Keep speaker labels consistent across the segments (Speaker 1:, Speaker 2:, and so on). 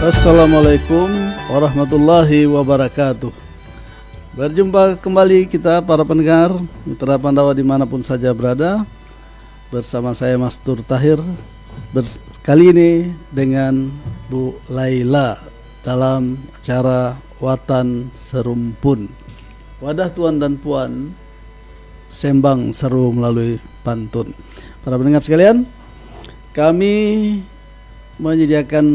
Speaker 1: Assalamualaikum warahmatullahi wabarakatuh. Berjumpa kembali kita para pendengar Mitra Pandawa dimanapun saja berada. Bersama saya Mastur Tahir. Kali ini dengan Bu Laila dalam acara Watan Serumpun. Wadah tuan dan puan sembang seru melalui pantun. Para pendengar sekalian, kami menyediakan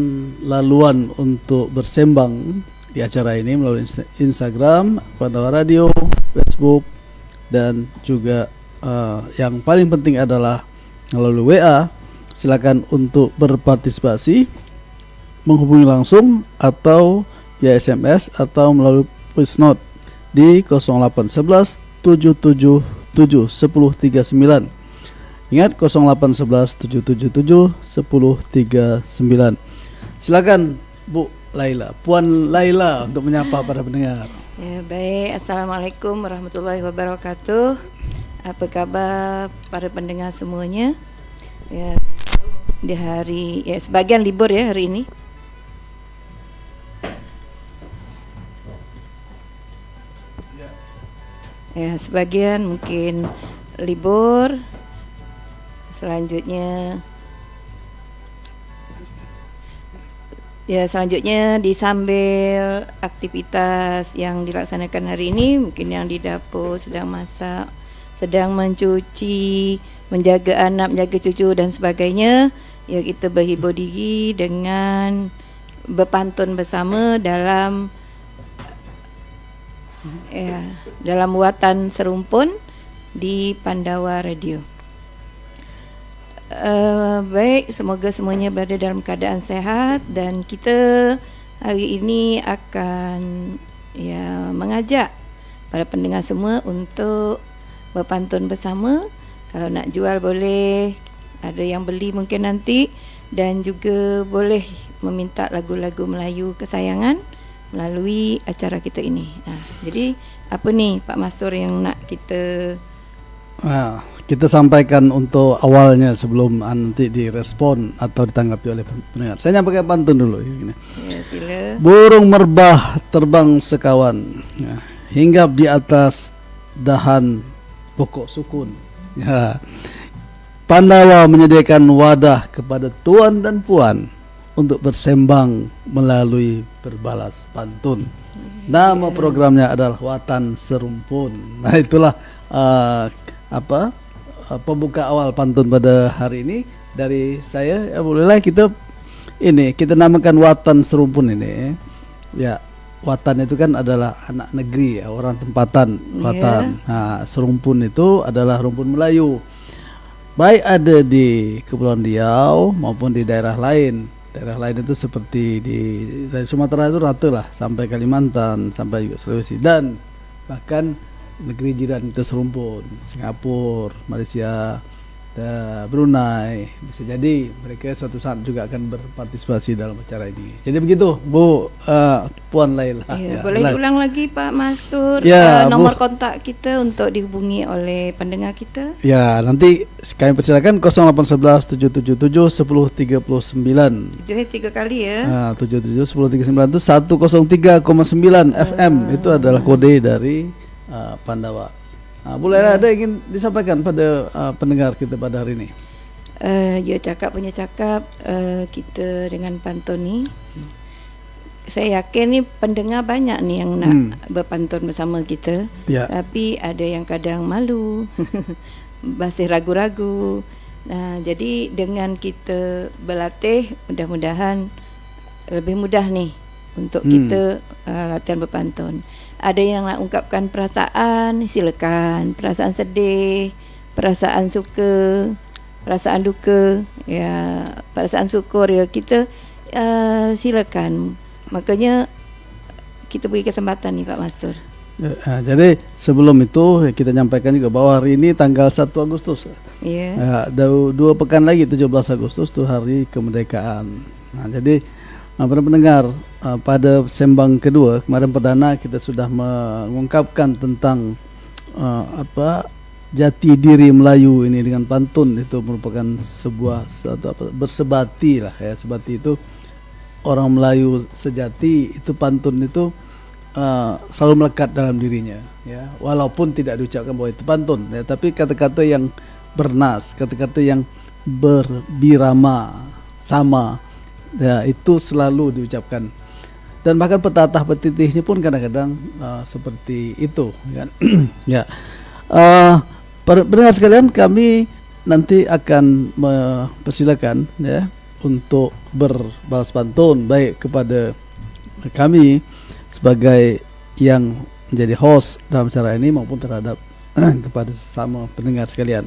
Speaker 1: laluan untuk bersembang di acara ini melalui Instagram, Pandawa Radio, Facebook, dan juga yang paling penting adalah melalui WA. Silakan untuk berpartisipasi, menghubungi langsung atau via SMS atau melalui voice note di 0811 777 1039. Ingat 0811 777 1039. Silakan Bu Laila, Puan Laila untuk menyapa para pendengar.
Speaker 2: Ya, baik. Assalamualaikum warahmatullahi wabarakatuh. Apa kabar para pendengar semuanya? Ya, di hari sebagian libur ya hari ini. Ya, sebagian mungkin libur. Selanjutnya disambil aktivitas yang dilaksanakan hari ini, mungkin yang di dapur sedang masak, sedang mencuci, menjaga anak, menjaga cucu dan sebagainya. Ya, kita berhibur diri dengan berpantun bersama dalam Watan Serumpun di Pandawa Radio. Baik, semoga semuanya berada dalam keadaan sehat dan kita hari ini akan mengajak para pendengar semua untuk berpantun bersama. Kalau nak jual boleh, ada yang beli mungkin nanti, dan juga boleh meminta lagu-lagu Melayu kesayangan melalui acara kita ini. Jadi apa nih Pak Mastur yang nak
Speaker 1: kita sampaikan untuk awalnya sebelum nanti direspon atau ditanggapi oleh pendengar. Saya nyampaikan pantun dulu. Gini.
Speaker 2: Ya, sila.
Speaker 1: Burung merbah terbang sekawan, hinggap di atas dahan pokok sukun. Ya. Pandawa menyediakan wadah kepada tuan dan puan untuk bersembang melalui berbalas pantun. Nama programnya adalah Watan Serumpun. Nah, itulah pembuka awal pantun pada hari ini dari saya. Bolehlah kita namakan Watan Serumpun ini. Ya, Watan itu kan adalah anak negeri ya, orang tempatan, Watan. Nah, Serumpun itu adalah rumpun Melayu. Baik ada di Kepulauan Riau maupun di daerah lain. Daerah lain itu seperti dari Sumatera itu rata lah sampai Kalimantan, sampai juga Sulawesi, dan bahkan negeri jiran kita serumpun, Singapura, Malaysia, Brunei. Bisa jadi mereka suatu saat juga akan berpartisipasi dalam acara ini. Jadi begitu Bu Puan Laila.
Speaker 2: Boleh diulang lagi Pak Mastur nomor kontak kita untuk dihubungi oleh pendengar kita?
Speaker 1: Ya, nanti kami persilakan 0811 777 1039.
Speaker 2: 3 kali ya.
Speaker 1: 77 1039 itu 103,9 FM. Itu adalah kode dari Pandawa. Boleh ada ingin disampaikan pada pendengar kita pada hari ini?
Speaker 2: Punya cakap kita dengan pantun ni. Saya yakin ni pendengar banyak ni yang nak berpantun bersama kita. Tapi ada yang kadang malu, masih ragu-ragu. Jadi dengan kita berlatih, mudah-mudahan lebih mudah ni untuk kita latihan berpantun. Ada yang nak ungkapkan perasaan, silakan. Perasaan sedih, perasaan suka, perasaan duka, ya, perasaan syukur ya, kita silakan. Makanya kita beri kesempatan ni Pak Mastur.
Speaker 1: Jadi sebelum itu kita nyampaikan juga bahwa hari ini tanggal 1 Agustus.
Speaker 2: Ya.
Speaker 1: 2 pekan lagi 17 Agustus itu hari kemerdekaan. Jadi para pendengar, pada sembang kedua kemarin perdana kita sudah mengungkapkan tentang jati diri Melayu ini dengan pantun. Itu merupakan sebuah bersebati lah ya. Sebati itu orang Melayu sejati itu pantun itu selalu melekat dalam dirinya, ya, walaupun tidak diucapkan bahwa itu pantun, ya, tapi kata-kata yang bernas, kata-kata yang berbirama sama, ya, itu selalu diucapkan. Dan bahkan petatah petitihnya pun kadang-kadang seperti itu, kan? Ya, pendengar sekalian, kami nanti akan mempersilakan, ya, untuk berbalas pantun baik kepada kami sebagai yang menjadi host dalam acara ini maupun terhadap kepada sesama pendengar sekalian.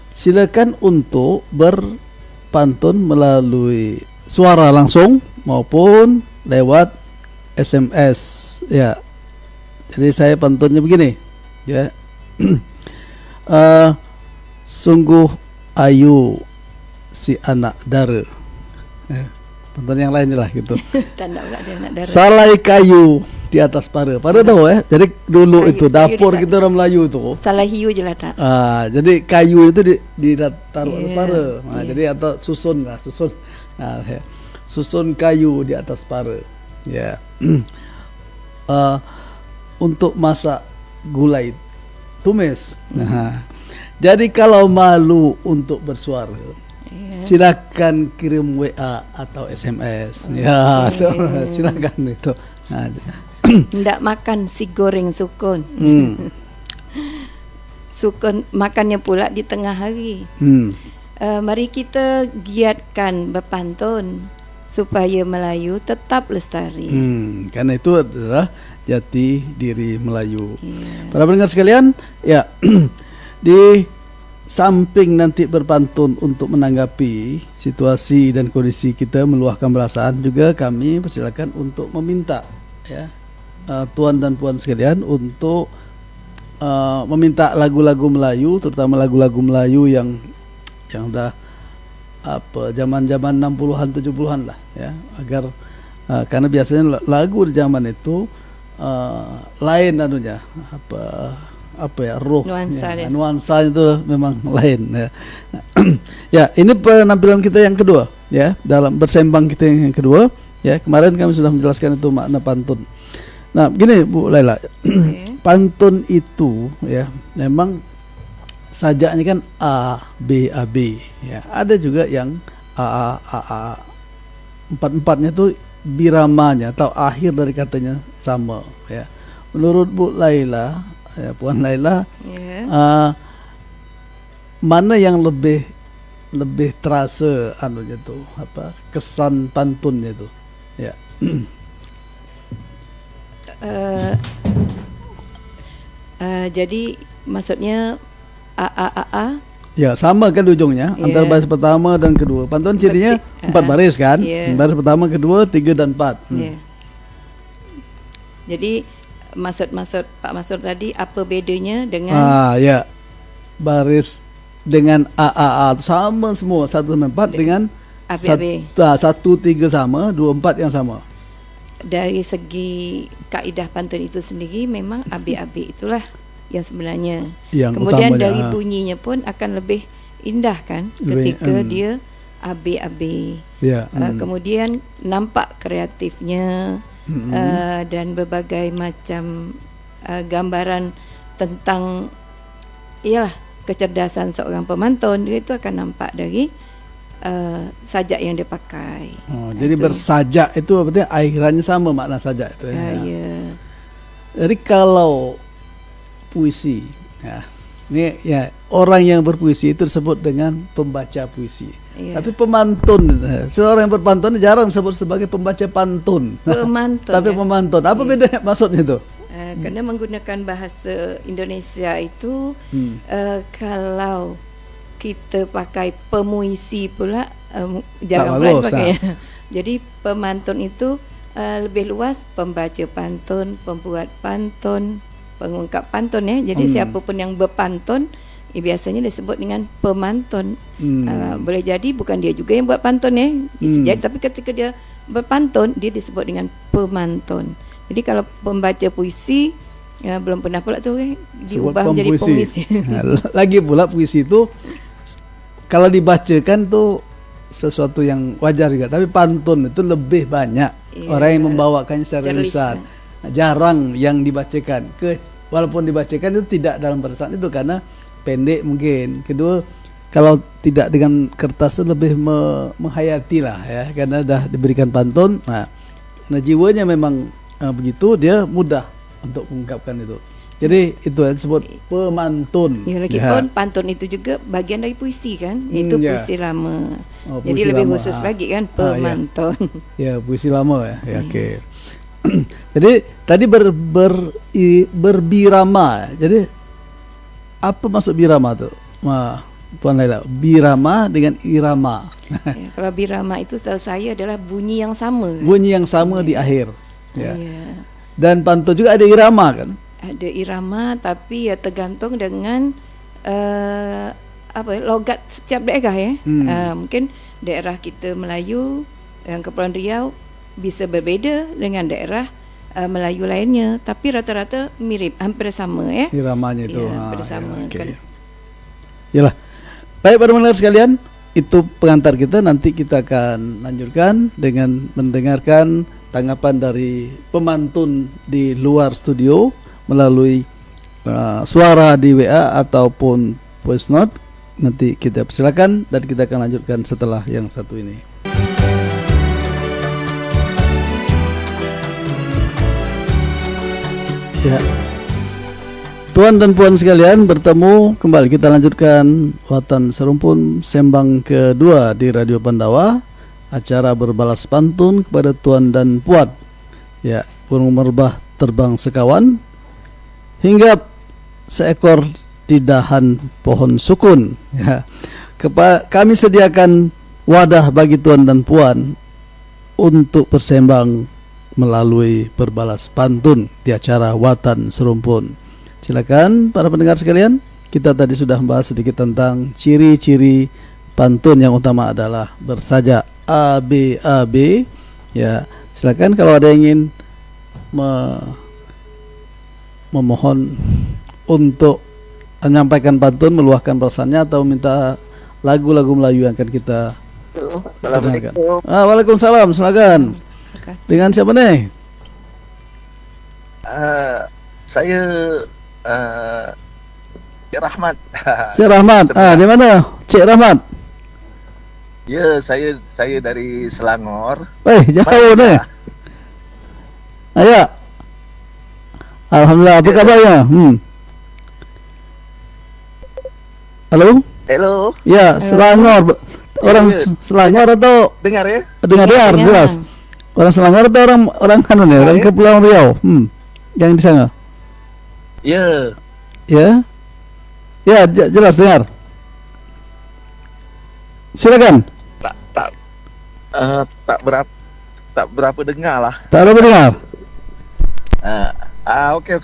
Speaker 1: Silakan untuk berpantun melalui suara langsung maupun lewat SMS, ya. Jadi saya pantunnya begini, ya. Sungguh ayu si anak dara. Pantun yang lain lah gitu.
Speaker 2: Tanda pula dia anak dara.
Speaker 1: Salai kayu di atas para. Para tahu ya? Jadi dulu
Speaker 2: Kayu,
Speaker 1: itu dapur kita orang Melayu itu.
Speaker 2: Salah hiu je lah tak.
Speaker 1: Jadi kayu itu taruh atas para. Jadi atau susun lah, susun. Ya. Susun kayu di atas para. Ya. Untuk masak gulai tumis. Jadi kalau malu untuk bersuara, silakan kirim WA atau SMS. Ya, silakan itu.
Speaker 2: Ndak makan si goreng sukun. Sukun makannya pula di tengah hari. Mari kita giatkan berpantun supaya Melayu tetap lestari.
Speaker 1: Karena itu adalah jati diri Melayu. Para pendengar sekalian, ya. Di samping nanti berpantun untuk menanggapi situasi dan kondisi kita, meluahkan perasaan, juga kami persilakan untuk meminta, ya, tuan dan puan sekalian untuk meminta lagu-lagu Melayu, terutama lagu-lagu Melayu yang udah zaman-zaman 60-an 70-an lah, ya, agar karena biasanya lagu di zaman itu lain anunya,
Speaker 2: nuansa
Speaker 1: ya, nuansa itu memang lain, ya. Ya, ini penampilan kita yang kedua, ya, dalam bersembang kita yang kedua, ya. Kemarin kami sudah menjelaskan itu makna pantun. Nah, begini Bu Laila, pantun itu, ya, memang sajaknya kan A B A B, ya. Ada juga yang A. Empat-empatnya itu biramanya atau akhir dari katanya sama, ya. Menurut Bu Laila, ya, Puan Laila, mana yang lebih terasa anunya tuh, kesan pantunnya itu, ya.
Speaker 2: Jadi maksudnya A.
Speaker 1: Ya, sama kan ujungnya, antara baris pertama dan kedua. Pantun cirinya 4 baris kan, baris pertama, kedua, 3 dan 4.
Speaker 2: Jadi maksud Pak Masur tadi, apa bedanya dengan
Speaker 1: ya, baris dengan A sama semua, 1 sampai 4 dengan
Speaker 2: AB.
Speaker 1: 1 3 sama, 2 4 yang sama.
Speaker 2: Dari segi kaedah pantun itu sendiri memang AB itulah yang sebenarnya.
Speaker 1: Yang
Speaker 2: kemudian
Speaker 1: utamanya,
Speaker 2: dari bunyinya pun akan lebih indah kan ketika dia AB.
Speaker 1: Ya,
Speaker 2: kemudian nampak kreatifnya. Dan berbagai macam gambaran tentang ialah kecerdasan seorang pemantun itu akan nampak dari sajak yang dia pakai.
Speaker 1: Jadi bersajak itu berarti akhirannya sama makna sajak itu, ya. Jadi kalau puisi, ya, ini, ya, orang yang berpuisi itu disebut dengan pembaca puisi. Tapi pemantun, seorang yang berpantun jarang disebut sebagai pembaca pantun.
Speaker 2: Pemantun.
Speaker 1: Tapi pemantun, apa beda maksudnya itu?
Speaker 2: Karena menggunakan bahasa Indonesia itu, kalau kita pakai pemuisi pula, jarang pula dipakai. Jadi pemantun itu lebih luas, pembaca pantun, pembuat pantun, pengungkap pantun, ya. Jadi siapapun yang berpantun biasanya disebut dengan pemantun. Boleh jadi bukan dia juga yang buat pantun, ya. Bisa jadi, tapi ketika dia berpantun dia disebut dengan pemantun. Jadi kalau pembaca puisi, belum pernah pula tu diubah menjadi pemuisi.
Speaker 1: Lagi pula puisi itu kalau dibacakan tuh sesuatu yang wajar juga. Tapi pantun itu lebih banyak orang yang membawakannya secara lisan. Jarang yang dibacakan. Walaupun dibacakan itu tidak dalam barisan itu karena pendek mungkin. Kedua, kalau tidak dengan kertas itu lebih menghayati lah ya, karena dah diberikan pantun. Nah jiwanya memang begitu, dia mudah untuk mengungkapkan itu. Jadi itu yang disebut pemantun.
Speaker 2: Ya, lagipun pantun itu juga bagian dari puisi kan? Itu puisi lama. Jadi lebih lama, khusus lagi kan pemantun.
Speaker 1: Ya, puisi lama ya. Oke. Jadi tadi berbirama. Jadi apa maksud birama tuh? Puan Laila, birama dengan irama.
Speaker 2: Ya, kalau birama itu setahu saya adalah bunyi yang sama. Kan?
Speaker 1: Bunyi yang sama di akhir. Ya. Dan pantun juga ada irama kan?
Speaker 2: Ada irama, tapi ya tergantung dengan logat setiap daerah ya. Mungkin daerah kita Melayu yang Kepulauan Riau bisa berbeza dengan daerah Melayu lainnya, tapi rata-rata mirip, hampir sama ya.
Speaker 1: Iramanya itu
Speaker 2: hampir sama kan.
Speaker 1: Yalah. Baik para pendengar sekalian, itu pengantar kita. Nanti kita akan lanjutkan dengan mendengarkan tanggapan dari pemantun di luar studio melalui suara di WA ataupun voice note. Nanti kita persilakan dan kita akan lanjutkan setelah yang satu ini. Ya, Tuan dan Puan sekalian, bertemu kembali. Kita lanjutkan Watan Serumpun sembang kedua di Radio Pandawa, acara berbalas pantun kepada Tuan dan Puan. Ya, burung merbah terbang sekawan, hingga seekor di dahan pohon sukun. Ya, kami sediakan wadah bagi Tuan dan Puan untuk bersembang melalui berbalas pantun di acara Watan Serumpun. Silakan para pendengar sekalian, kita tadi sudah membahas sedikit tentang ciri-ciri pantun. Yang utama adalah bersaja ABAB. Ya, silakan kalau ada yang ingin memohon untuk menyampaikan pantun, meluahkan perasaannya atau minta lagu-lagu Melayu yang akan kita dengarkan. Waalaikumsalam, silakan. Dengan siapa nih?
Speaker 3: Saya Cik Rahmat.
Speaker 1: Cik Rahmat. Di mana? Cik Rahmat.
Speaker 3: Ya, saya dari Selangor.
Speaker 1: Jauh nih. Ayo. Alhamdulillah, apa kabarnya? Halo?
Speaker 3: Hello.
Speaker 1: Ya, Selangor. Orang Selangor atau
Speaker 3: dengar ya?
Speaker 1: Dengar jelas. Orang Selangor atau orang anu nih, orang Kepulauan Riau. Yang di sana.
Speaker 3: Ya.
Speaker 1: Ya. Ya, jelas dengar. Silakan.
Speaker 3: Tak berapa dengar lah.
Speaker 1: Tak berapa dengar.
Speaker 3: Oke.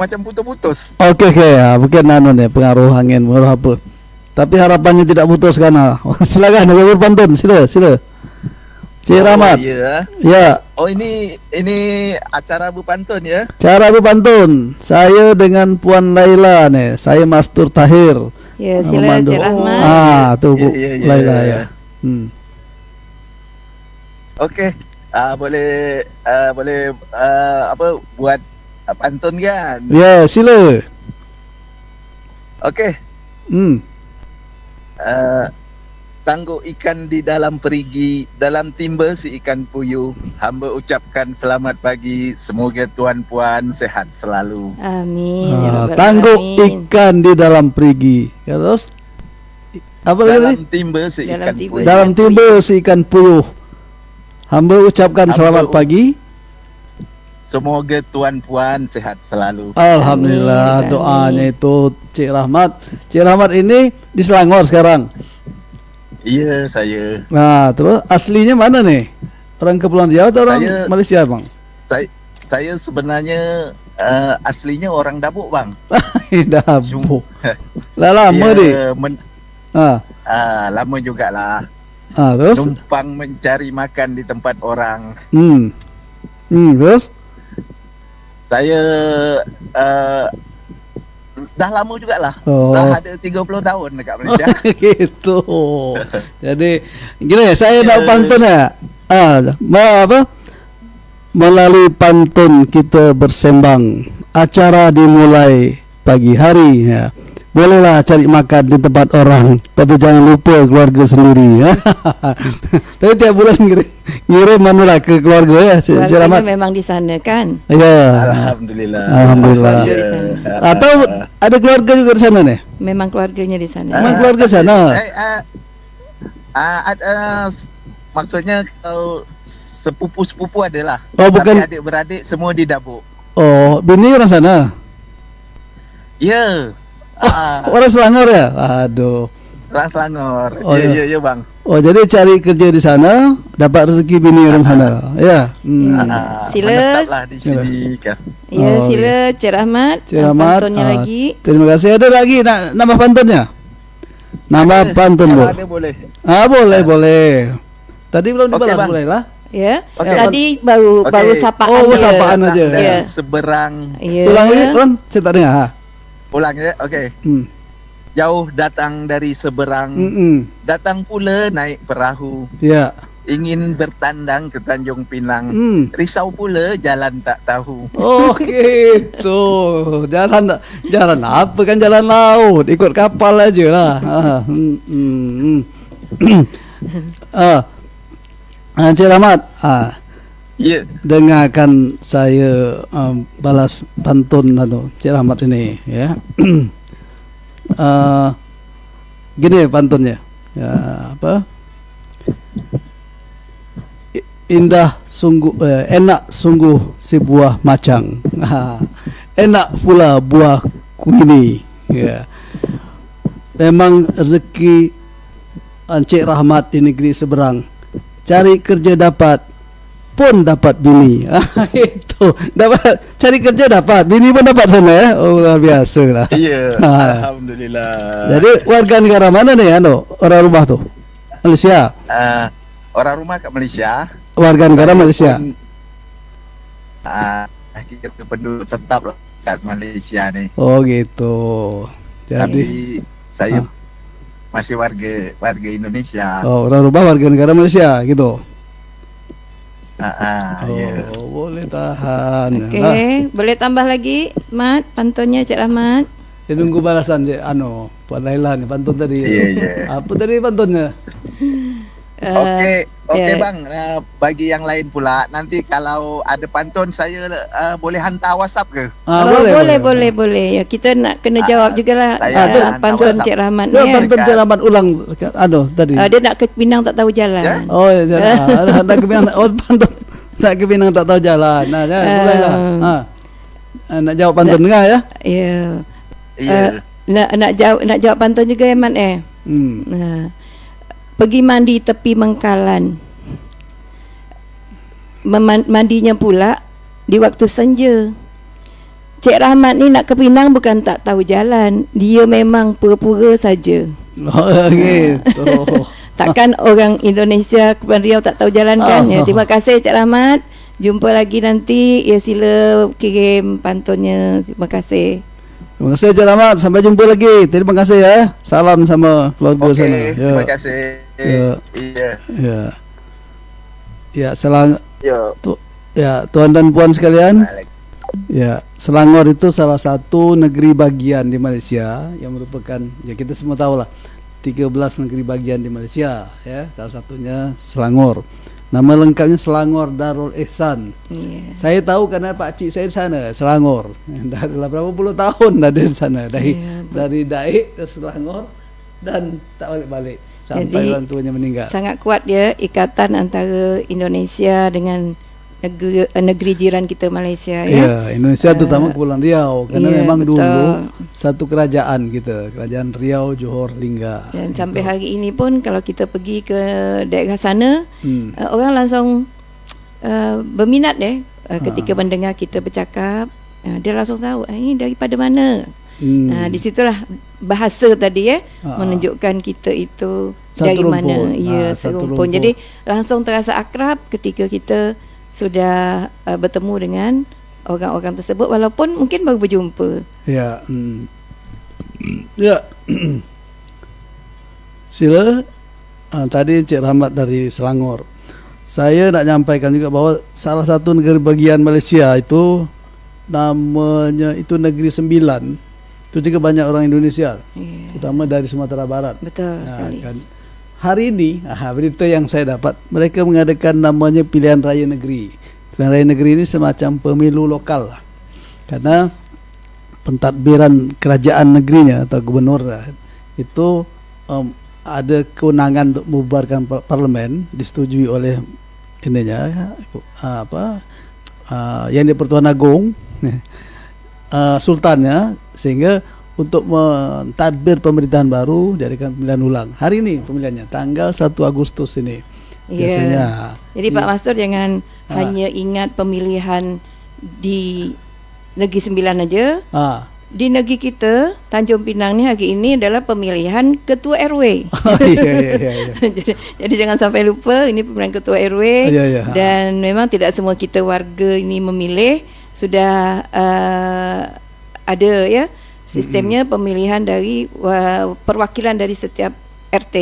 Speaker 3: Macam putus-putus.
Speaker 1: Oke, ya, mungkin anu nih pengaruh angin, pengaruh apa. Tapi harapannya tidak putus karena. Silakan ada berpantun, sila. Cik Rahmat.
Speaker 3: Iya.
Speaker 1: Ya.
Speaker 3: Oh, ini acara berpantun ya?
Speaker 1: Cara berpantun. Saya dengan Puan Laila nih. Saya Mastur Tahir.
Speaker 2: Ya, sila Cik Rahmat.
Speaker 1: Tuh Bu Laila ya.
Speaker 3: Oke. Boleh buat pantun kan?
Speaker 1: Ya, sila.
Speaker 3: Oke. Tangguh ikan di dalam perigi, dalam timba si ikan puyuh. Hamba ucapkan selamat pagi, semoga tuan puan sehat selalu.
Speaker 2: Amin.
Speaker 1: Tangguh ikan di dalam perigi. Ya, terus apa lagi?
Speaker 3: Dalam timba si ikan puyuh.
Speaker 1: Dalam timba si ikan puyuh. Hamba ucapkan selamat pagi,
Speaker 3: semoga tuan puan sehat selalu.
Speaker 1: Alhamdulillah. Doanya itu Cik Rahmat. Cik Rahmat ini di Selangor sekarang.
Speaker 3: Iya, saya.
Speaker 1: Nah, terus aslinya mana nih? Orang Kepulauan Riau atau orang Malaysia, Bang?
Speaker 3: Saya sebenarnya aslinya orang Dabuk, Bang.
Speaker 1: Dabuk. Lama deh.
Speaker 3: Lama jugalah.
Speaker 1: Terus?
Speaker 3: Numpang mencari makan di tempat orang.
Speaker 1: Terus?
Speaker 3: Saya dah lama jugalah.
Speaker 1: Oh.
Speaker 3: Dah ada 30 tahun dekat Malaysia.
Speaker 1: Gitu. Jadi gini, saya nak pantun ya. Apa? Melalui pantun kita bersembang. Acara dimulai pagi hari ya. Bolehlah cari makan di tempat orang, tapi jangan lupa keluarga sendiri ya. Tapi tiap bulan ngirim manulah ke keluarga ya.
Speaker 2: Keluarganya memang di sana kan?
Speaker 1: Ya.
Speaker 3: Alhamdulillah.
Speaker 2: Di sana.
Speaker 1: Atau ada keluarga juga di sana nih?
Speaker 2: Memang keluarganya di sana.
Speaker 1: Memang keluarga sana.
Speaker 3: Maksudnya kalau sepupu-sepupu adalah.
Speaker 1: Oh, bukan.
Speaker 3: Tapi adik-beradik semua di Dabuk.
Speaker 1: Oh, bini orang sana?
Speaker 3: Ya.
Speaker 1: Orang Selangor ya? Aduh.
Speaker 3: Orang Selangor.
Speaker 1: Oh,
Speaker 3: ya bang.
Speaker 1: Oh, jadi cari kerja di sana, dapat rezeki bini orang sana. Ya.
Speaker 2: Sila.
Speaker 3: Menetaplah di sini kan.
Speaker 2: Ya, sila Cik Rahmat. Pantunnya lagi.
Speaker 1: Terima kasih. Ada lagi nama pantunnya? Nama pantun, Bu.
Speaker 3: Ada boleh.
Speaker 1: Boleh. Tadi belum dibalas,
Speaker 3: Bang.
Speaker 1: boleh lah.
Speaker 2: Ya.
Speaker 1: Okay.
Speaker 2: Tadi baru sapaan.
Speaker 1: Oh, sapaan aja.
Speaker 2: Ya.
Speaker 3: Seberang.
Speaker 2: Ya.
Speaker 1: Ulang lagi, saya tak dengar.
Speaker 3: Ulang ya, okey. Jauh datang dari seberang, datang pula naik perahu.
Speaker 1: Ya.
Speaker 3: Ingin bertandang ke Tanjung Pinang, risau pula jalan tak tahu.
Speaker 1: Oh gitu. Jalan apa kan, jalan laut, ikut kapal aja lah. Encik Rahmat,
Speaker 3: Ya.
Speaker 1: dengarkan saya balas pantun Cik Rahmat ini ya. Gini pantunnya. Ya, apa? Indah sungguh, enak sungguh si buah macang. Enak pula buah ini. Ya. Memang rezeki Encik Rahmat di negeri seberang. Cari kerja dapat, pun dapat bini. Itu dapat, cari kerja dapat, bini pun dapat sana ya. Oh, luar biasa lah.
Speaker 3: Iya. Alhamdulillah.
Speaker 1: Jadi warga negara mana nih orang rumah tuh? Malaysia.
Speaker 3: Orang rumah kat Malaysia.
Speaker 1: Warga negara Malaysia.
Speaker 3: Kita penduduk tetap lah kat Malaysia ni.
Speaker 1: Oh gitu. Jadi
Speaker 3: tapi saya masih warga Indonesia.
Speaker 1: Oh, orang rumah warga negara Malaysia gitu.
Speaker 3: Ya.
Speaker 1: Boleh tahan.
Speaker 2: Okey, boleh tambah lagi, Mat, pantunnya Cik Rahmat.
Speaker 1: Saya nunggu balasan je Puan Laila ni pantun tadi.
Speaker 3: Ya.
Speaker 1: Apa tadi pantunnya?
Speaker 3: Okey bang, bagi yang lain pula nanti kalau ada pantun saya boleh hantar WhatsApp ke?
Speaker 2: Boleh. Ya, kita nak kena jawab jugalah pantun Cik Rahmat ni.
Speaker 1: Pantun Cik Rahmat ulang tadi.
Speaker 2: Dia nak ke Pinang tak tahu jalan.
Speaker 1: Ya? Oh ya, nak ke Pinang. Oh, pantun nak ke Pinang tak tahu jalan. Nah, bolehlah. Nak jawab pantun dengar ya?
Speaker 2: Ya. Nak jawab pantun juga ya Mat pergi mandi tepi Mengkalan. Mandinya pula di waktu senja. Cik Rahmat ni nak ke Pinang bukan tak tahu jalan, dia memang pura-pura saja.
Speaker 1: Oh gitu.
Speaker 2: Takkan orang Indonesia ke Riau tak tahu jalan kan? Ya, terima kasih Cik Rahmat. Jumpa lagi nanti. Ya, sila kirim pantunnya. Terima kasih.
Speaker 1: Terima kasih Cik Rahmat. Sampai jumpa lagi. Terima kasih ya. Salam sama keluarga sana. Ya.
Speaker 3: Terima kasih.
Speaker 1: Ya, tuan dan puan sekalian. Ya, Selangor itu salah satu negeri bagian di Malaysia yang merupakan, ya kita semua tahu lah, 13 negeri bagian di Malaysia ya. Salah satunya Selangor. Nama lengkapnya Selangor Darul Ihsan. Saya tahu karena Pak Cik saya di sana, Selangor. Dah berapa puluh tahun ada di sana. Dari Daik ke Selangor dan tak balik-balik sampai orang tuanya meninggal.
Speaker 2: Sangat kuat ya ikatan antara Indonesia dengan negeri jiran kita Malaysia ya.
Speaker 1: Ya, Indonesia terutama Kepulauan Riau karena memang betul. Dulu satu kerajaan kita, Kerajaan Riau, Johor, Lingga.
Speaker 2: Dan sampai hari ini pun kalau kita pergi ke daerah sana, orang langsung berminat ketika mendengar kita bercakap, dia langsung tahu ini daripada mana. Di situlah bahasa tadi menunjukkan kita itu satu dari rumpun. Mana. Ya, serumpun. Jadi langsung terasa akrab ketika kita sudah bertemu dengan orang-orang tersebut walaupun mungkin baru berjumpa.
Speaker 1: Ya. Ya. Sila tadi Cik Rahmat dari Selangor. Saya nak nyampaikan juga bahwa salah satu negeri bagian Malaysia itu namanya itu Negeri Sembilan. Itu juga banyak orang Indonesia, terutama dari Sumatera Barat.
Speaker 2: Betul sekali.
Speaker 1: Kan. Hari ini, berita yang saya dapat, mereka mengadakan namanya pilihan raya negeri. Pilihan raya negeri ini semacam pemilu lokal lah. Karena pentadbiran kerajaan negerinya atau gubernur itu ada kewenangan untuk membubarkan parlemen, disetujui oleh ininya yang di Pertuan Agong sultannya, sehingga untuk mentadbir pemerintahan baru diadakan pemilihan ulang. Hari ini pemilihannya tanggal 1 Agustus ini. Biasanya.
Speaker 2: Jadi Pak Master jangan hanya ingat pemilihan di Negeri Sembilan aja. Di negeri kita Tanjung Pinang ni hari ini adalah pemilihan ketua RW.
Speaker 1: Iya.
Speaker 2: Jadi jangan sampai lupa ini pemilihan ketua RW. Dan memang tidak semua kita warga ini memilih. Sudah ada ya sistemnya pemilihan dari perwakilan dari setiap RT.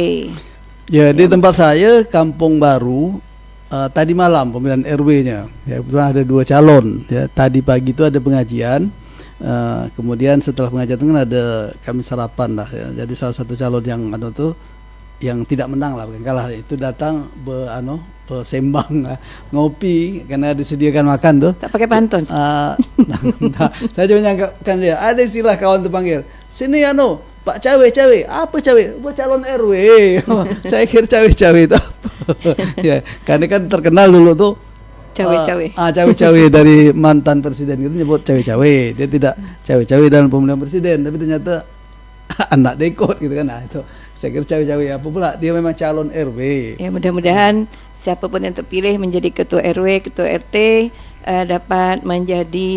Speaker 1: Ya, di tempat saya Kampung Baru tadi malam pemilihan RW-nya. Ya, kebetulan ada 2 calon. Ya, tadi pagi itu ada pengajian. Kemudian setelah pengajian itu kan ada kami sarapan lah ya. Jadi salah satu calon yang tidak menang lah, bukan kalah, itu datang sembang ngopi karena disediakan makan tuh.
Speaker 2: Tak pakai pantun.
Speaker 1: Saya cuma nyangkakan dia. Ada istilah kawan terpanggil. Sini Pak cawe-cawe. Apa cawe? Calon RW. Saya kira cawe-cawe itu apa? Ya, karena kan terkenal dulu tuh
Speaker 2: cawe-cawe.
Speaker 1: Cawe-cawe dari mantan presiden itu nyebut cawe-cawe. Dia tidak cawe-cawe dalam pemilihan presiden, tapi ternyata anak dekot gitu kan. Nah, itu saya kira cawe-cawe apa pula, dia memang calon RW.
Speaker 2: Ya, mudah-mudahan siapapun yang terpilih menjadi ketua RW, ketua RT dapat menjadi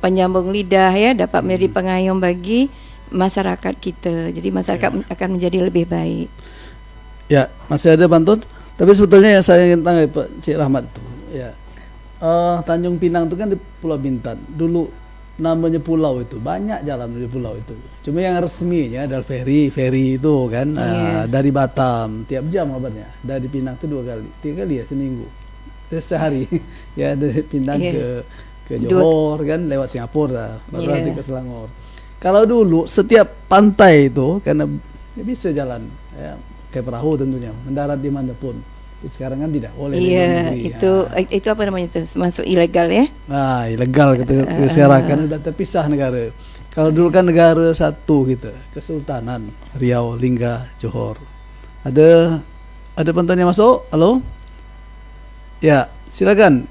Speaker 2: penyambung lidah ya, dapat menjadi pengayom bagi masyarakat kita. Jadi masyarakat akan menjadi lebih baik.
Speaker 1: Ya, masih ada pantun. Tapi sebetulnya yang saya ingin tanya Pak Cik Rahmat itu, ya, Tanjung Pinang itu kan di Pulau Bintan. Dulu namanya pulau itu, banyak jalan di pulau itu. Cuma yang resminya adalah ferry itu kan, dari Batam tiap jam kabarnya. Dari Pinang itu 2 kali, 3 kali ya seminggu, sehari. Ya dari Pinang ke Johor kan, lewat Singapura, baru nanti ke Selangor. Kalau dulu setiap pantai itu karena bisa jalan, ya, kayak perahu tentunya, mendarat di mana pun. Sekarang kan tidak boleh.
Speaker 2: Iya, itu apa namanya itu? Masuk ilegal ya?
Speaker 1: Ilegal sekarang kan udah terpisah negara. Kalau dulu kan negara satu gitu, Kesultanan Riau, Lingga, Johor. Ada penonton yang masuk? Halo? Ya, silakan.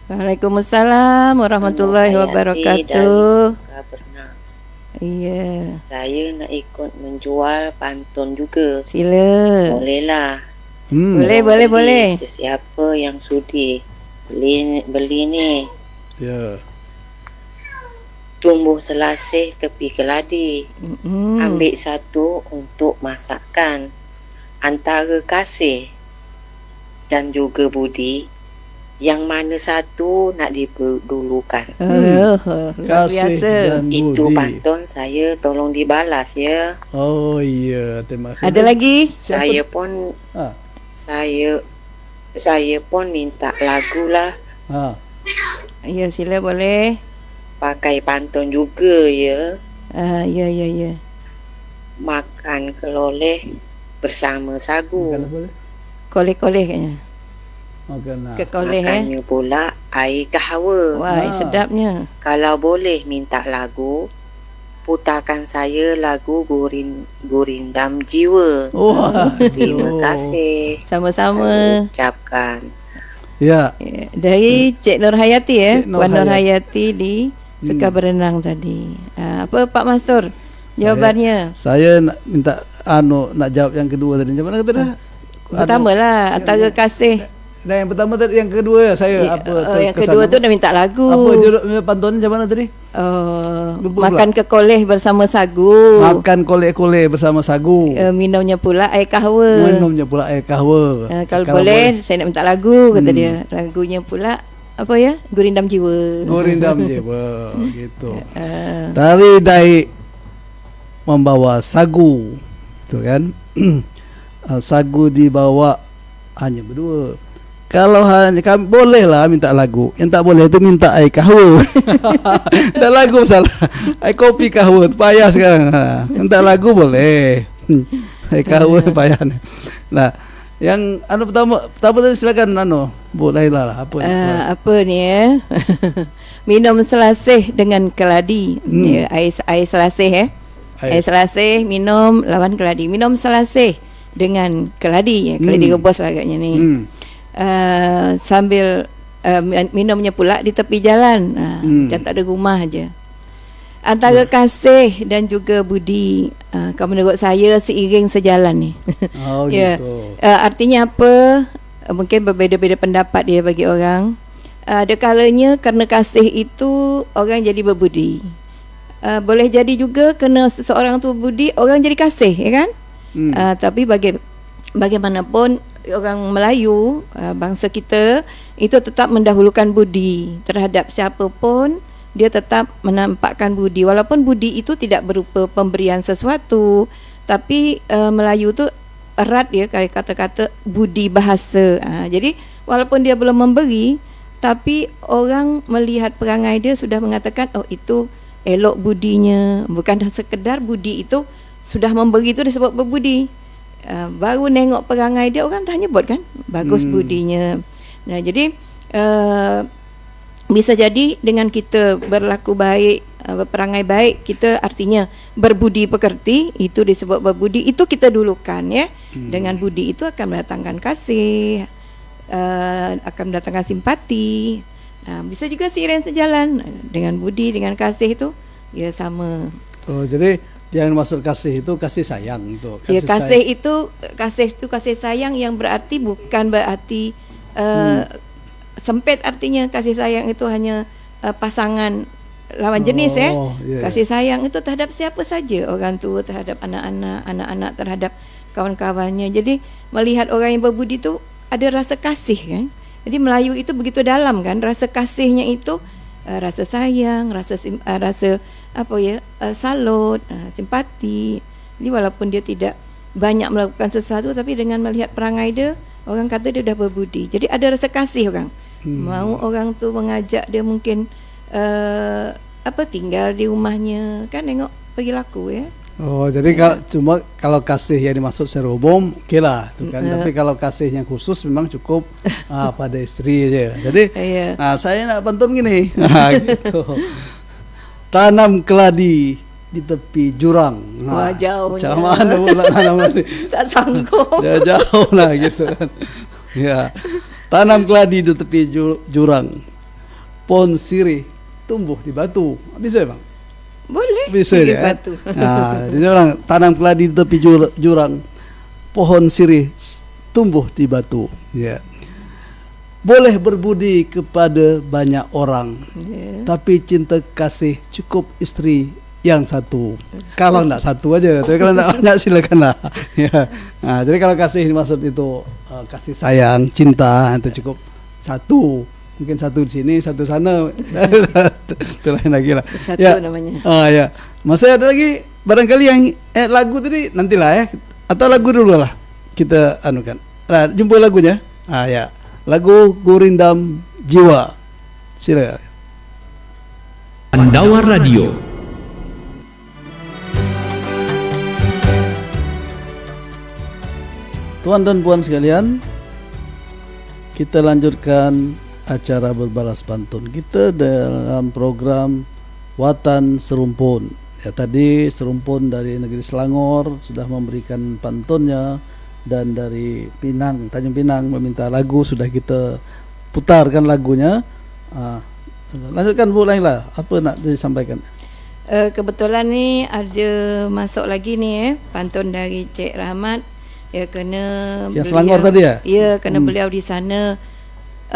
Speaker 2: Waalaikumsalam warahmatullahi wabarakatuh. Iya.
Speaker 4: Saya nak ikut menjual pantun juga.
Speaker 2: Sila.
Speaker 4: Bolehlah.
Speaker 2: Boleh.
Speaker 4: Sesiapa yang sudi beli ni.
Speaker 1: Ya.
Speaker 4: Tumbuh selasih tepi keladi. Ambil satu untuk masakan. Antara kasih dan juga budi, yang mana satu nak didulukan.
Speaker 1: Kasih dan budi.
Speaker 4: Itu pantun saya tolong dibalas ya.
Speaker 1: Oh iya, terima kasih.
Speaker 2: Ada lagi?
Speaker 4: Saya pun minta lagu lah.
Speaker 2: Ya, sila boleh.
Speaker 4: Pakai pantun juga ya.
Speaker 2: Ya.
Speaker 4: Makan keloleh bersama sagu.
Speaker 2: Koleh-koleh kayaknya.
Speaker 4: Makannya pula air kahawa.
Speaker 2: Wah, sedapnya.
Speaker 4: Kalau boleh minta lagu, putarkan saya lagu Gurindam Jiwa. Terima kasih.
Speaker 2: Sama-sama.
Speaker 4: Saya ucapkan.
Speaker 1: Ya.
Speaker 2: Dari Cik Nur Hayati ya. Puan Nur Hayati di Suka Berenang tadi. Apa Pak Mansur? Jawabannya.
Speaker 1: Saya nak minta nak jawab yang kedua tadi. Macam mana kata dah?
Speaker 2: Pertama lah, antara kasih
Speaker 1: Nah, yang pertama tadi, yang kedua saya apa?
Speaker 2: Yang kedua tu dah minta lagu.
Speaker 1: Apa judul pantun macam mana tadi?
Speaker 2: Makan kekoleh bersama sagu.
Speaker 1: Makan koleh-koleh bersama sagu.
Speaker 2: Minumnya pula air kahwa.
Speaker 1: Minumnya pula air kahwa.
Speaker 2: Kalau boleh saya nak minta lagu, kata dia. Lagunya pula apa ya? Gurindam jiwa.
Speaker 1: Gurindam jiwa gitu. Tari Daik membawa sagu, tu kan? Sagu dibawa hanya berdua. Kalau hanya kami bolehlah minta lagu. Yang tak boleh tu minta air kahwa. Tak lagu salah. Air kopi kahwa payah sekarang. Minta lagu boleh. Air kahwa payah. Nah, yang pertama tadi silakan bolehlah apa
Speaker 2: apa ni minum selasih dengan keladi. Air selasih air selasih minum lawan keladi. Minum selasih dengan keladi, keladi rebus lah agaknya ni. Sambil minumnya pula di tepi jalan, macam tak ada rumah aja. Antara kasih dan juga budi, kalau menurut saya seiring sejalan ni. Gitu. Artinya apa? Mungkin berbeza-beza pendapat dia bagi orang. Ada kalanya kerana kasih itu orang jadi berbudi. Boleh jadi juga kerana seseorang tu berbudi, orang jadi kasih, ya kan? Tapi bagaimanapun orang Melayu, bangsa kita itu tetap mendahulukan budi terhadap siapa pun. Dia tetap menampakkan budi, walaupun budi itu tidak berupa pemberian sesuatu, tapi Melayu tu erat dia kata-kata budi bahasa. Jadi walaupun dia belum memberi, tapi orang melihat perangai dia sudah mengatakan, oh itu elok budinya. Bukan sekedar budi itu, sudah memberi itu disebut berbudi. Baru nengok perangai dia, orang dah nyebut kan bagus budinya. Nah, jadi bisa jadi dengan kita berlaku baik, berperangai baik, kita artinya berbudi pekerti, itu disebut berbudi. Itu kita dulukan ya. Dengan budi itu akan mendatangkan kasih, akan mendatangkan simpati. Bisa juga seiring sejalan dengan budi, dengan kasih itu ya sama.
Speaker 1: Oh, jadi yang maksud kasih itu kasih sayang itu.
Speaker 2: Kasih itu kasih sayang yang berarti bukan berarti sempit, artinya kasih sayang itu hanya pasangan lawan jenis Kasih sayang itu terhadap siapa saja, orang tua terhadap anak-anak terhadap kawan-kawannya. Jadi melihat orang yang berbudi itu ada rasa kasih kan. Jadi Melayu itu begitu dalam kan, rasa kasihnya itu rasa sayang, rasa salut, simpati. Jadi walaupun dia tidak banyak melakukan sesuatu, tapi dengan melihat perangai dia, orang kata dia dah berbudi. Jadi ada rasa kasih orang. Mau orang tu mengajak dia mungkin tinggal di rumahnya kan, tengok pergi laku ya.
Speaker 1: Oh, jadi kalau kasih yang dimaksud secara umum, okeylah tu kan. Tapi kalau kasih yang khusus memang cukup pada istri aja. Jadi saya nak pantun gini. Gitu. Tanam keladi di tepi jurang.
Speaker 2: Wah, jauhnya.
Speaker 1: Macam mana pula tanam keladi?
Speaker 2: Tak sanggup.
Speaker 1: Ya, jauh lah gitu kan. Ya. Tanam keladi di tepi jurang. Pohon sirih tumbuh di batu. Bisa bang?
Speaker 2: Boleh.
Speaker 1: Bisa ya.
Speaker 2: Batu.
Speaker 1: Jadi orang tanam keladi di tepi jurang, pohon sirih tumbuh di batu. Ya. Boleh berbudi kepada banyak orang, tapi cinta kasih cukup istri yang satu. Kalau nak satu aja, tapi kalau nak banyak silakanlah. Ya. Jadi kalau kasih dimaksud itu kasih sayang, cinta, itu cukup satu. Mungkin satu di sini, satu sana. Itu lain lagi lah.
Speaker 2: Satu namanya.
Speaker 1: Ya. Masih ada lagi barangkali yang lagu tadi nantilah ya. Atau lagu dulu lah kita anukan. Nah, jumpa lagunya. Ya. Lagu Gurindam Jiwa. Silakan.
Speaker 5: Pandawa Radio.
Speaker 1: Tuan dan puan sekalian, kita lanjutkan acara berbalas pantun kita dalam program Watan Serumpun. Ya, tadi Serumpun dari negeri Selangor sudah memberikan pantunnya, dan dari Tanjung Pinang meminta lagu, sudah kita putarkan lagunya. Lanjutkan Bu Laila, apa nak disampaikan?
Speaker 2: Kebetulan ni ada masuk lagi ni pantun dari Cik Rahmat. Ya, kena
Speaker 1: yang Selangor tadi ya?
Speaker 2: Ya, kena beliau di sana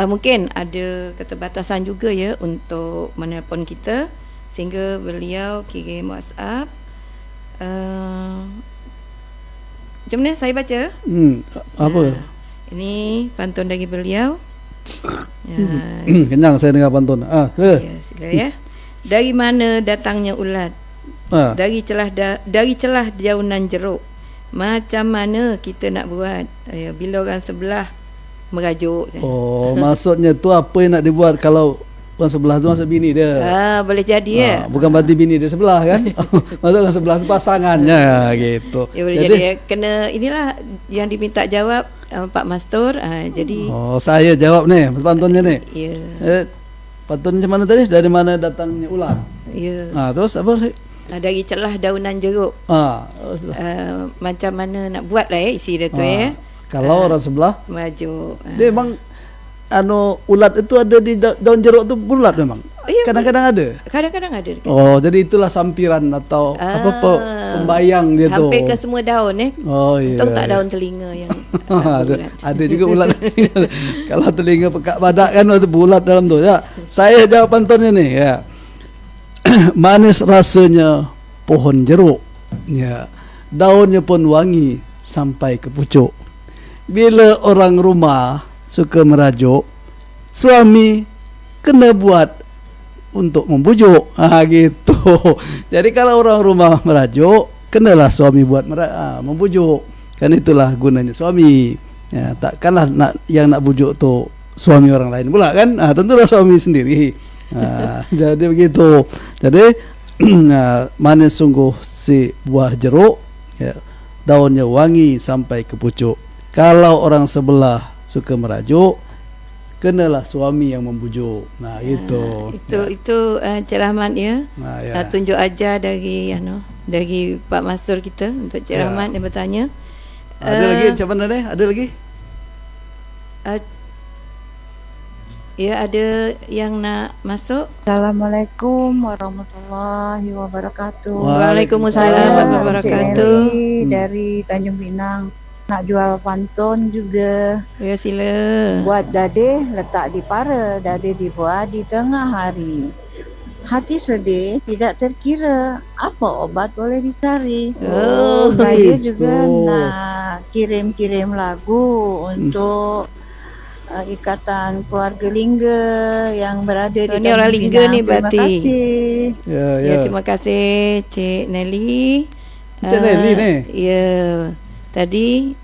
Speaker 2: mungkin ada keterbatasan juga ya untuk menelpon kita, sehingga beliau kirim WhatsApp. Macam mana saya baca?
Speaker 1: Apa?
Speaker 2: Ini pantun dari beliau.
Speaker 1: Kenyang saya dengar pantun.
Speaker 2: Ya, sila ya. Dari mana datangnya ulat? Dari celah daunan jeruk. Macam mana kita nak buat bila orang sebelah merajuk?
Speaker 1: Oh, maksudnya tu apa yang nak dibuat kalau orang sebelah tu maksud bini dia?
Speaker 2: Boleh jadi ya.
Speaker 1: Bukan berarti bini dia sebelah kan? Maksud orang sebelah tu pasangannya gitu.
Speaker 2: Ya, boleh jadi ya. Kena inilah yang diminta jawab Pak Mastur. Jadi
Speaker 1: saya jawab nih pantunnya nih.
Speaker 2: Ya.
Speaker 1: Pantun macam mana tadi? Dari mana datangnya ulat?
Speaker 2: Ya.
Speaker 1: Terus apa sih?
Speaker 2: Dari celah daunan jeruk. Macam mana nak buat lah isi dia tu ya.
Speaker 1: Kalau orang sebelah
Speaker 2: maju.
Speaker 1: Dia memang ulat itu ada di daun jeruk tu bulat memang. Kadang-kadang ada.
Speaker 2: Kadang-kadang ada.
Speaker 1: Jadi itulah sampiran atau pembayang dia tu.
Speaker 2: Hampir ke semua daun Untung tak daun telinga yang
Speaker 1: ada juga ulat. Kalau telinga pekat badak kan ada bulat dalam tu. Ya, saya jawab pantunnya nih ya. Manis rasanya pohon jeruk. Ya. Daunnya pun wangi sampai ke pucuk. Bila orang rumah suka merajuk, suami kena buat untuk membujuk. Gitu. Jadi kalau orang rumah merajuk, kenalah suami buat membujuk. Kan itulah gunanya suami. Ya, takkanlah yang nak bujuk tu suami orang lain pula kan? Tentulah suami sendiri. Jadi begitu. Jadi manis sungguh si buah jeruk, ya, daunnya wangi sampai ke pucuk. Kalau orang sebelah suka merajuk, kenalah suami yang membujuk. Itu
Speaker 2: cerahan ya. Tunjuk ajar dari Pak Mastur kita untuk cerahan yang bertanya.
Speaker 1: Ada lagi macam mana deh? Ada lagi?
Speaker 2: Ya, ada yang nak masuk.
Speaker 5: Assalamualaikum warahmatullahi wabarakatuh.
Speaker 2: Waalaikumsalam warahmatullahi wabarakatuh.
Speaker 5: Dari Tanjung Pinang. Nak jual pantun juga.
Speaker 2: Ya, sila.
Speaker 5: Buat dadeh letak di para, dadeh dibuat di tengah hari. Hati sedih tidak terkira, apa obat boleh dicari. Saya juga nak kirim-kirim lagu untuk Ikatan Keluarga Lingga yang berada di
Speaker 2: Ini orang Lingga ni berarti.
Speaker 5: Terima kasih.
Speaker 2: Ya, terima kasih Cik Nelly.
Speaker 1: Cik Nelly ni.
Speaker 2: Ya. Tadi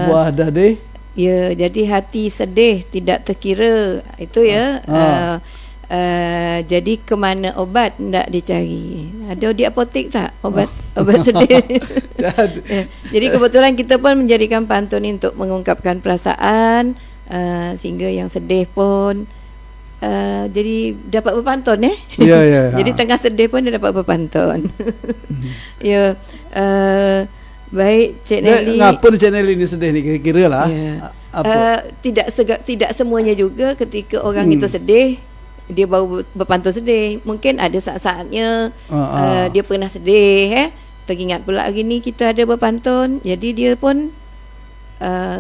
Speaker 1: buah dadeh.
Speaker 2: Ya, jadi hati sedih tidak terkira. Itu ya. Jadi ke mana obat nak dicari? Ada di apotek tak obat sedih? Jadi kebetulan kita pun menjadikan pantun ini untuk mengungkapkan perasaan, sehingga yang sedih pun jadi dapat berpantun Jadi tengah sedih pun dia dapat berpantun. Ya. Baik Cik Nelly.
Speaker 1: Ngapa Cik Nelly ni sedih ni kira-kira lah.
Speaker 2: Tidak semuanya juga ketika orang itu sedih dia baru berpantun sedih. Mungkin ada saat-saatnya dia pernah sedih teringat pula hari ni kita ada berpantun, jadi dia pun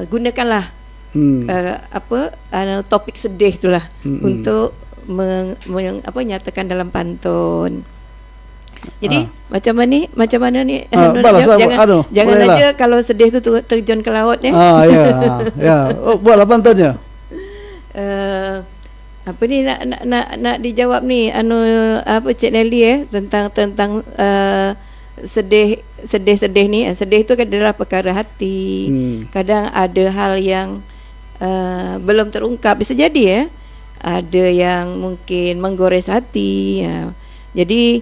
Speaker 2: gunakanlah topik sedih itulah untuk nyatakan dalam pantun. Jadi macam mana ni jangan aja kalau sedih tu terjun ke laut
Speaker 1: buatlah pantunnya.
Speaker 2: Apa ni nak dijawab ni Cik Nelly tentang sedih ni. Sedih tu adalah perkara hati. Kadang ada hal yang belum terungkap, bisa jadi ada yang mungkin menggores hati. Jadi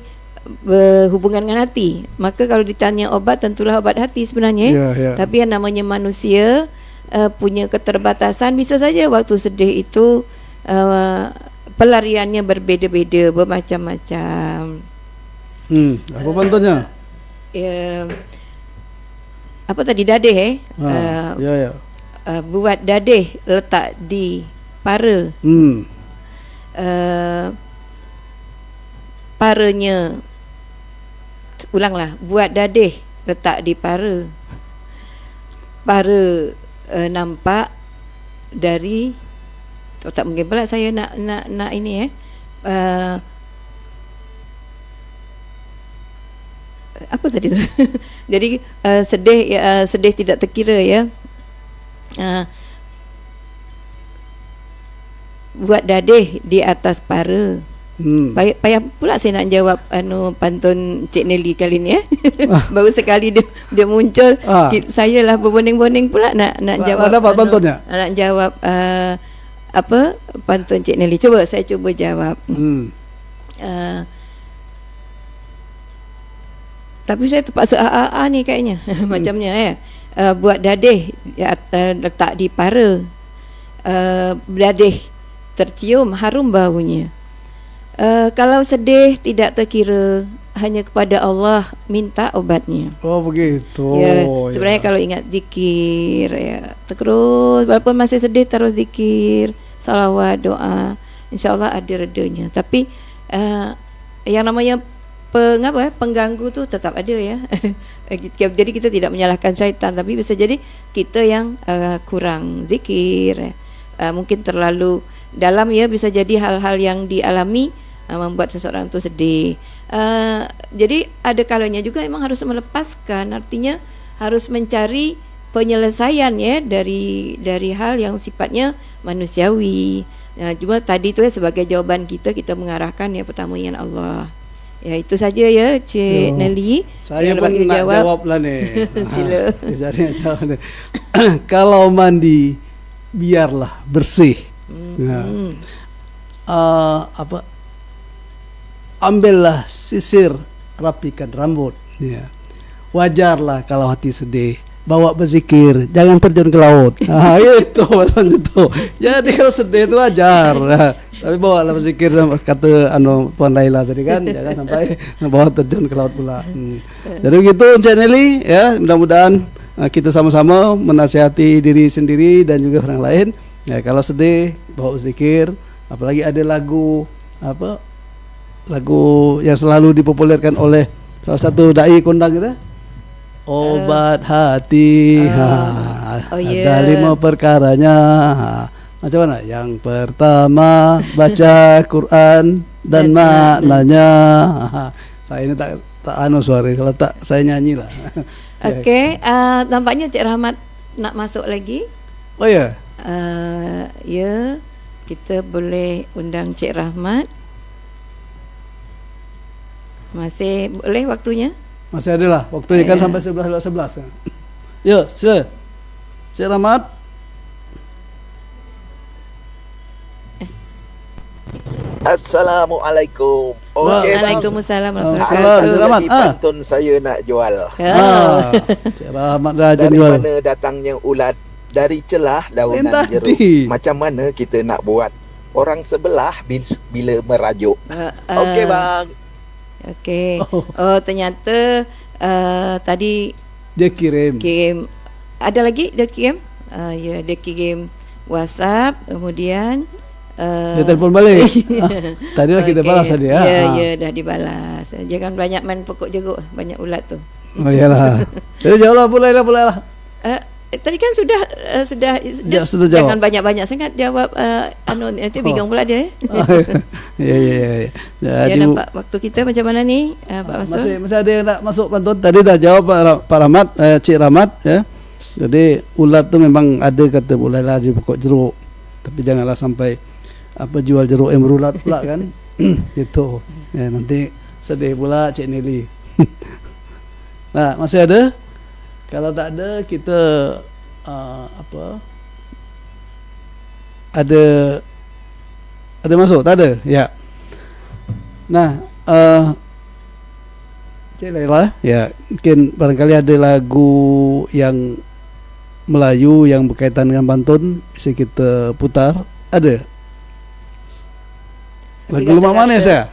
Speaker 2: berhubungan dengan hati. Maka kalau ditanya obat, tentulah obat hati sebenarnya. Tapi yang namanya manusia punya keterbatasan. Bisa saja waktu sedih itu pelariannya berbeza-beza, bermacam-macam.
Speaker 1: Apa pantunnya?
Speaker 2: Apa tadi, dadeh buat dadeh letak di para. Paranya, ulanglah, buat dadeh letak di para. Para nampak dari tak mungkin pula saya nak ini apa tadi tu? Jadi sedih tidak terkira ya. Buat dadih di atas para. Payah pula saya nak jawab pantun Cik Nelly kali ni Baru sekali dia muncul. Saya lah berbonding-bonding pula nak jawab.
Speaker 1: Dapat pantunnya?
Speaker 2: Nak jawab apa pantun Cik Nelly. Saya cuba jawab. Tapi saya terpaksa ni kayaknya. Macamnya ya. Buat dadih letak di para. Dadih tercium harum baunya. Kalau sedih tidak terkira, hanya kepada Allah minta obatnya.
Speaker 1: Oh begitu.
Speaker 2: Ya, sebenarnya kalau ingat zikir ya, terus walaupun masih sedih terus zikir, salawat, doa, insya-Allah ada redanya. Tapi yang namanya pengganggu tu tetap ada ya. Jadi kita tidak menyalahkan syaitan, tapi bisa jadi kita yang kurang zikir, mungkin terlalu dalam ya, bisa jadi hal-hal yang dialami membuat seseorang tu sedih. Jadi ada kalanya juga memang harus melepaskan, artinya harus mencari penyelesaian ya dari hal yang sifatnya manusiawi. Cuma tadi tu ya sebagai jawaban kita mengarahkan ya pertama yang Allah. Ya itu saja ya Cik Nelly.
Speaker 1: Saya pun nak jawab lah ni.
Speaker 2: Sila.
Speaker 1: Saya jawab ni. Kalau mandi biarlah bersih. Ambillah sisir, rapikan rambut. Ya. Wajarlah kalau hati sedih, bawa berzikir, jangan terjun ke laut. Itu macam itu. Jadi kalau sedih itu wajar. Tapi bawa lah berzikir, kata Puan Laila tadi kan, jangan sampai bawa terjun ke laut pula. Jadi begitu Encik Nelly ya, mudah-mudahan kita sama-sama menasihati diri sendiri dan juga orang lain. Ya, kalau sedih bawa berzikir, apalagi ada lagu lagu yang selalu dipopulerkan oleh salah satu dai kondang kita, obat hati. Ada 5 perkaranya. Macam mana? Yang pertama baca Quran dan maknanya. Saya ini tak suara, kalau tak saya nyanyi lah.
Speaker 2: Okey, nampaknya Cik Rahmat nak masuk lagi.
Speaker 1: Oh ya.
Speaker 2: Ya, kita boleh undang Cik Rahmat. Masih boleh waktunya?
Speaker 1: Masih ada lah waktunya kan sampai 11:11. Ya, sila. Cik Rahmat.
Speaker 3: Assalamualaikum. Okey,
Speaker 2: Waalaikumsalam warahmatullahi
Speaker 1: Cik Rahmat.
Speaker 3: Pantun saya nak jual.
Speaker 1: Cik Rahmat dah
Speaker 3: Dari
Speaker 1: jual.
Speaker 3: mana datangnya ulat? Dari celah daunan jeruk. Macam mana kita nak buat? Orang sebelah bila merajuk. Okey bang.
Speaker 2: Okey. Oh ternyata tadi
Speaker 1: dia kirim.
Speaker 2: Ada lagi dia kirim? Ya, dia kirim WhatsApp, kemudian
Speaker 1: dia telefon balik. Tadilah kita balas tadi ya.
Speaker 2: Ya, dah dibalas. Jangan banyak main pokok jeruk, banyak ulat tu.
Speaker 1: Oh iyalah. Jadi jawablah, boleh lah.
Speaker 2: Tadi kan sudah
Speaker 1: jawab.
Speaker 2: Jangan banyak-banyak sangat jawab nanti bingung pula dia.
Speaker 1: Ya.
Speaker 2: Ya, nampak waktu kita macam mana ni Pak Masud?
Speaker 1: Masih ada yang nak masuk pantun. Tadi dah jawab Pak Rahmat, Cik Rahmat ya. Jadi ulat tu memang ada, kata bolehlah di pokok jeruk. Tapi janganlah sampai jual jeruk yang berulat pula kan. Gitu. Ya, nanti sedih pula Cik Nelly. Nah, masih ada? Kalau tak ada kita ada masuk? Tak ada? Ya. Nah, Cik Laila ya, mungkin barangkali ada lagu yang Melayu yang berkaitan dengan pantun bisa kita putar. Ada? Lagu Lemak Manis ya?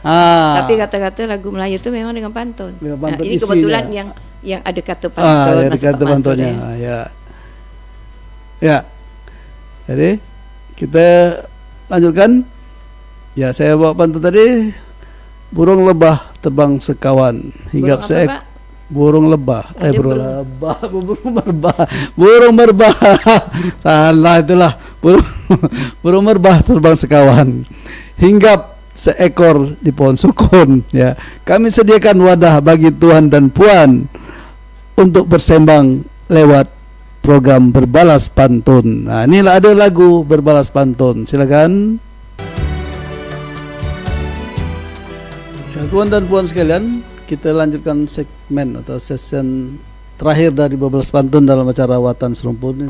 Speaker 2: Tapi kata-kata lagu Melayu tu memang dengan pantun.
Speaker 1: Pantun
Speaker 2: ini kebetulan yang ada kata pantun.
Speaker 1: Ada kata pantunnya. Ya. Jadi kita lanjutkan. Ya, saya bawa pantun tadi. Burung lebah terbang sekawan hingga burung lebah. Burung merbah. Salah itulah. burung merbah terbang sekawan, hinggap seekor di pohon sukun. Ya, kami sediakan wadah bagi tuan dan puan untuk bersembang lewat program berbalas pantun. Nah, inilah ada lagu berbalas pantun. Silakan. Ya, tuan dan puan sekalian, kita lanjutkan segmen atau session terakhir dari berbalas pantun dalam acara Watan Serumpun ini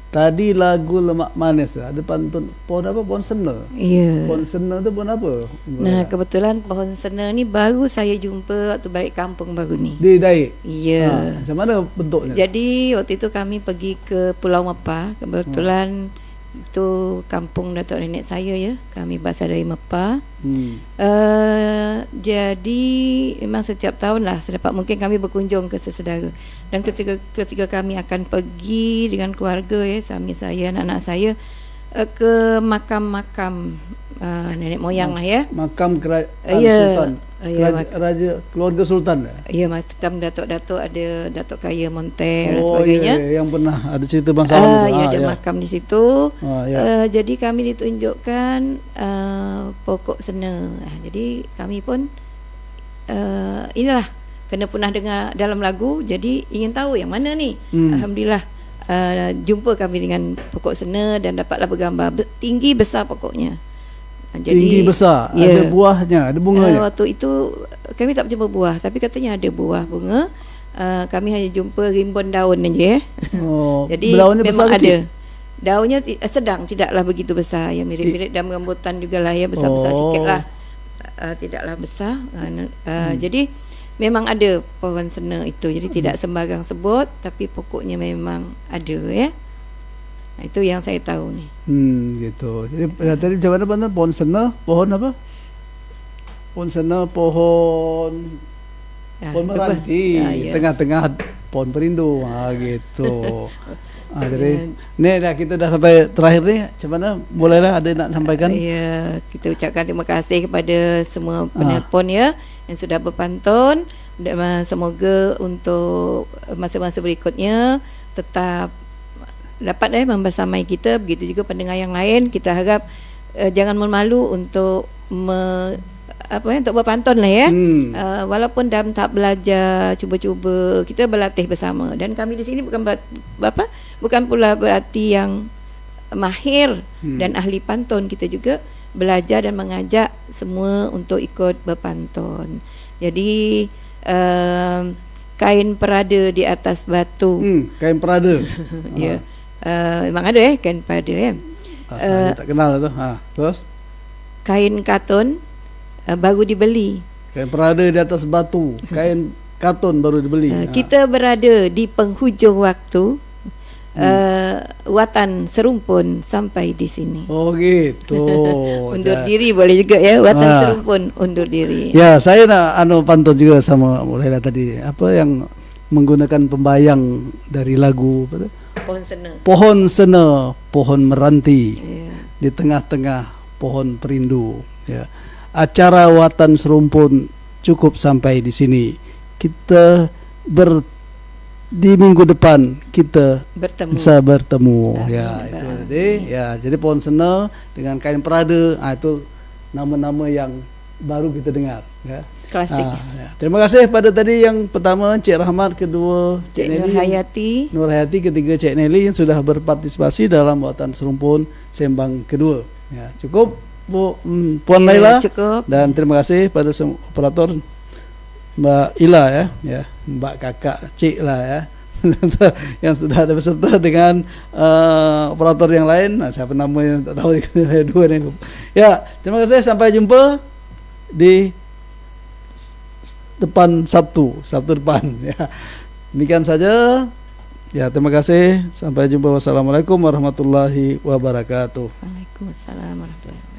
Speaker 1: tadi lagu Lemak Manis. Ada pantun pohon apa? Pohon sena.
Speaker 2: Iya.
Speaker 1: Pohon sena itu pohon apa?
Speaker 2: Nah, kebetulan pohon sena ni baru saya jumpa waktu balik kampung baru ni.
Speaker 1: Di Daik.
Speaker 2: Ya.
Speaker 1: Macam mana bentuknya?
Speaker 2: Jadi waktu itu kami pergi ke Pulau Mepah. Kebetulan itu kampung datuk nenek saya ya. Kami berasal dari Mepah. Jadi memang setiap tahun lah sedapat mungkin kami berkunjung ke sesedara. Dan ketika kami akan pergi dengan keluarga ya, suami saya, anak-anak saya ke makam-makam nenek moyang lah ya.
Speaker 1: Makam Sultan. Raja keluarga Sultan.
Speaker 2: Ya, makam datuk-datuk, ada Datuk Kaya Montel dan sebagainya.
Speaker 1: Yang pernah ada cerita bangsawan itu.
Speaker 2: Ya, ada makam di situ.
Speaker 1: Ya.
Speaker 2: Jadi kami ditunjukkan pokok sena. Jadi kami pun inilah kena pernah dengar dalam lagu, jadi ingin tahu yang mana ni. Alhamdulillah jumpa kami dengan pokok sena dan dapatlah bergambar tinggi besar pokoknya. Jadi,
Speaker 1: tinggi besar, ada buahnya, ada bunganya.
Speaker 2: Waktu itu kami tak jumpa buah, tapi katanya ada buah bunga. Kami hanya jumpa rimbun daun aja. Jadi
Speaker 1: daunnya
Speaker 2: memang
Speaker 1: besar
Speaker 2: ada. Daunnya sedang, tidaklah begitu besar. Ya, mirip-mirip daun rambutan jugalah ya, besar-besar sikit lah. Tidaklah besar. Jadi memang ada pohon sena itu. Jadi tidak sembarang sebut, tapi pokoknya memang ada ya. Itu yang saya tahu ni.
Speaker 1: Gitu. Jadi tadi macam mana pohon sena, pohon apa? Pohon sena, pohon meranti, tengah-tengah pohon perindu. Gitu. Jadi ni dah kita dah sampai terakhir ni. Macam mana? Bolehlah ada nak sampaikan?
Speaker 2: Ya, kita ucapkan terima kasih kepada semua penelpon ya yang sudah berpantun. Semoga untuk masa-masa berikutnya tetap dapat membersamai kita. Begitu juga pendengar yang lain. Kita harap jangan malu untuk untuk berpantun lah ya. Walaupun dalam tahap belajar, cuba-cuba kita berlatih bersama. Dan kami di sini bukan pula berarti yang mahir dan ahli pantun. Kita juga belajar dan mengajak semua untuk ikut berpantun. Jadi kain perada di atas batu.
Speaker 1: Kain perada.
Speaker 2: Ya. Memang ada kain perada ya.
Speaker 1: Saya tak kenal tu. Terus
Speaker 2: kain katun baru dibeli.
Speaker 1: Kain perada di atas batu, kain katun baru dibeli.
Speaker 2: Kita berada di penghujung waktu. Watan Serumpun sampai di sini.
Speaker 1: Oh gitu.
Speaker 2: Undur diri boleh juga ya. Watan Serumpun undur diri.
Speaker 1: Ya, saya nak pantun juga sama Mulailah tadi. Apa yang menggunakan pembayang dari lagu apa tu?
Speaker 2: Pohon sena.
Speaker 1: Pohon sena, pohon meranti. Di tengah-tengah pohon perindu. Ya. Acara Watan Serumpun cukup sampai di sini. Kita di minggu depan kita bisa bertemu. Ya, itu tadi. Ya, jadi pohon sena dengan kain perada, itu nama-nama yang baru kita dengar. Ya.
Speaker 2: Klasik.
Speaker 1: Ya. Terima kasih pada tadi yang pertama Cik Rahmat, kedua
Speaker 2: Cik Nur Hayati,
Speaker 1: ketiga Cik Nelly yang sudah berpartisipasi dalam Watan Serumpun sembang kedua. Ya, cukup Puan Laila.
Speaker 2: Cukup.
Speaker 1: Dan terima kasih pada operator Mbak Ila ya, Mbak Kakak Cik lah ya. Yang sudah ada beserta dengan operator yang lain. Siapa nama yang tak tahu dua ni. Ya, terima kasih, sampai jumpa di depan Sabtu depan ya. Demikian saja. Ya, terima kasih. Sampai jumpa. Wassalamualaikum warahmatullahi wabarakatuh.
Speaker 2: Waalaikumsalam warahmatullahi wabarakatuh.